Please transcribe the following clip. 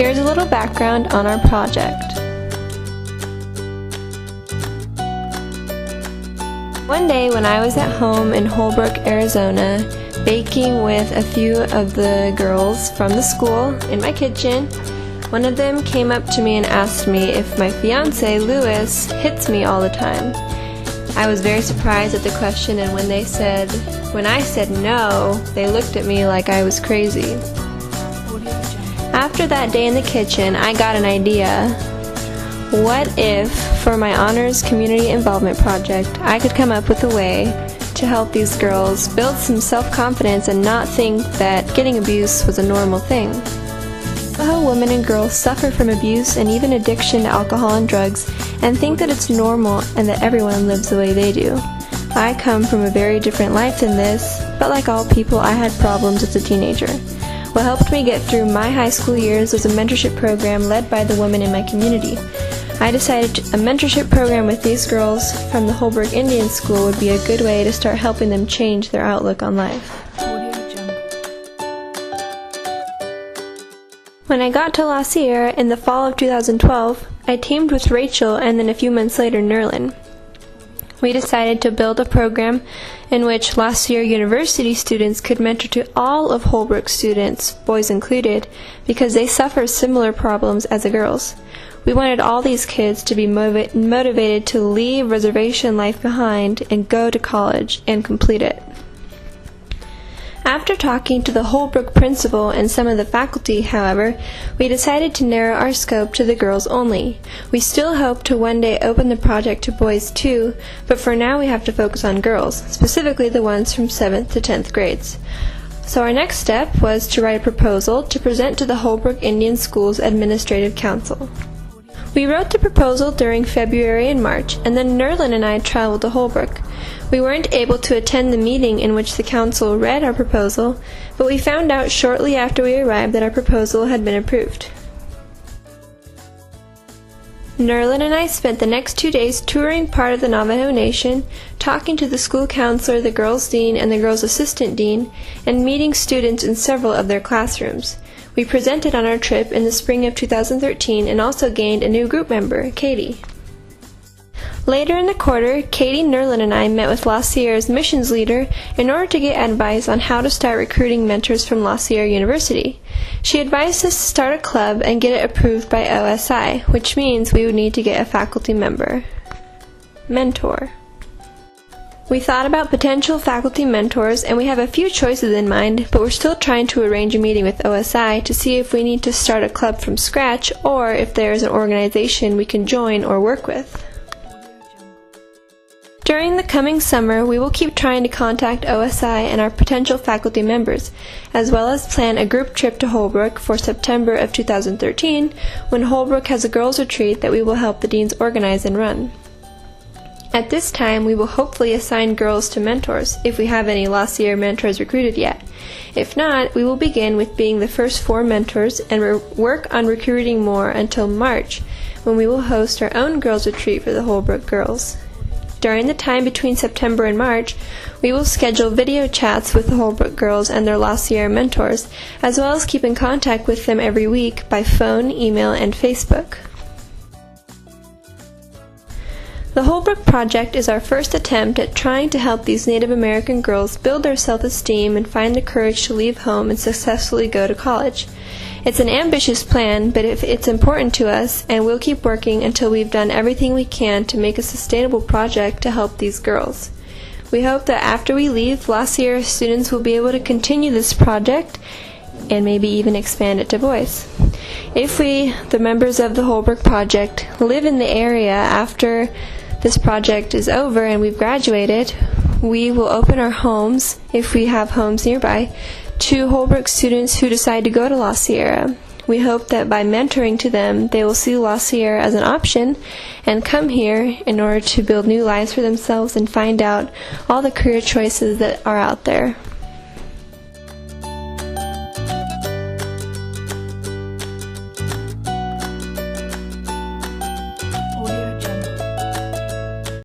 Here's a little background on our project. One day when I was at home in Holbrook, Arizona, baking with a few of the girls from the school in my kitchen, one of them came up to me and asked me if my fiance, Louis, hits me all the time. I was very surprised at the question, and when I said no, they looked at me like I was crazy. After that day in the kitchen, I got an idea. What if, for my Honors Community Involvement Project, I could come up with a way to help these girls build some self-confidence and not think that getting abuse was a normal thing? How women and girls suffer from abuse and even addiction to alcohol and drugs and think that it's normal and that everyone lives the way they do. I come from a very different life than this, but like all people, I had problems as a teenager. What helped me get through my high school years was a mentorship program led by the women in my community. I decided a mentorship program with these girls from the Holbrook Indian School would be a good way to start helping them change their outlook on life. When I got to La Sierra in the fall of 2012, I teamed with Rachel and then a few months later Nerlin. We decided to build a program in which La Sierra University students could mentor to all of Holbrook students, boys included, because they suffer similar problems as the girls. We wanted all these kids to be motivated to leave reservation life behind and go to college and complete it. After talking to the Holbrook principal and some of the faculty, however, we decided to narrow our scope to the girls only. We still hope to one day open the project to boys too, but for now we have to focus on girls, specifically the ones from 7th to 10th grades. So our next step was to write a proposal to present to the Holbrook Indian School's Administrative Council. We wrote the proposal during February and March, and then Nerlin and I traveled to Holbrook. We weren't able to attend the meeting in which the council read our proposal, but we found out shortly after we arrived that our proposal had been approved. Nerlin and I spent the next 2 days touring part of the Navajo Nation, talking to the school counselor, the girls' dean, and the girls' assistant dean, and meeting students in several of their classrooms. We presented on our trip in the spring of 2013 and also gained a new group member, Katie. Later in the quarter, Katie, Nerlin, and I met with La Sierra's missions leader in order to get advice on how to start recruiting mentors from La Sierra University. She advised us to start a club and get it approved by OSI, which means we would need to get a faculty member. Mentor. We thought about potential faculty mentors, and we have a few choices in mind, but we're still trying to arrange a meeting with OSI to see if we need to start a club from scratch or if there is an organization we can join or work with. During the coming summer, we will keep trying to contact OSI and our potential faculty members, as well as plan a group trip to Holbrook for September of 2013, when Holbrook has a girls' retreat that we will help the deans organize and run. At this time, we will hopefully assign girls to mentors, if we have any La Sierra mentors recruited yet. If not, we will begin with being the first 4 mentors and work on recruiting more until March, when we will host our own girls' retreat for the Holbrook girls. During the time between September and March, we will schedule video chats with the Holbrook girls and their La Sierra mentors, as well as keep in contact with them every week by phone, email, and Facebook. The Holbrook Project is our first attempt at trying to help these Native American girls build their self-esteem and find the courage to leave home and successfully go to college. It's an ambitious plan, but it's important to us, and we'll keep working until we've done everything we can to make a sustainable project to help these girls. We hope that after we leave, La Sierra students will be able to continue this project and maybe even expand it to boys. If we, the members of the Holbrook Project, live in the area after this project is over and we've graduated, we will open our homes, if we have homes nearby, to Holbrook students who decide to go to La Sierra. We hope that by mentoring to them, they will see La Sierra as an option and come here in order to build new lives for themselves and find out all the career choices that are out there.